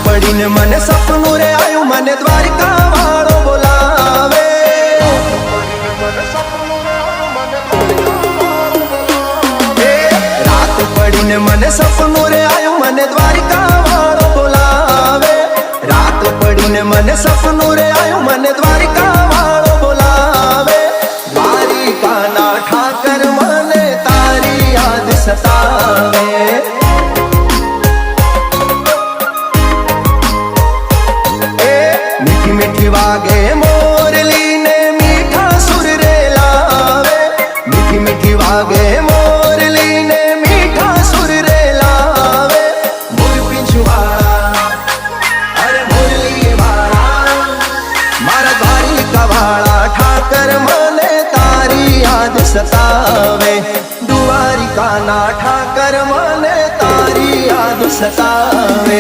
पड़ी ने मने सपनू रे आयु मने द्वारिका वालो बोलावे। रात पड़ी ने मने सपनू रे आयु मने द्वारिका वालो बोलावे। रात पड़ी ने मने सपनू रे आयु मने द्वारिका वालो बोलावे। द्वारिका ना ठाकर मने तारी याद सतावे। मीठी मीठी वागे मोरली ने मीठा सुर रे लावे। मीठी मीठी वागे मोरली ने मीठा सुर रे लावे। मोर पिछवाड़ा अरे मुरली वाला मारा द्वारिका वाला ठाकर मने तारी याद सतावे। द्वारिका ना ठाकर मने तारी याद सतावे।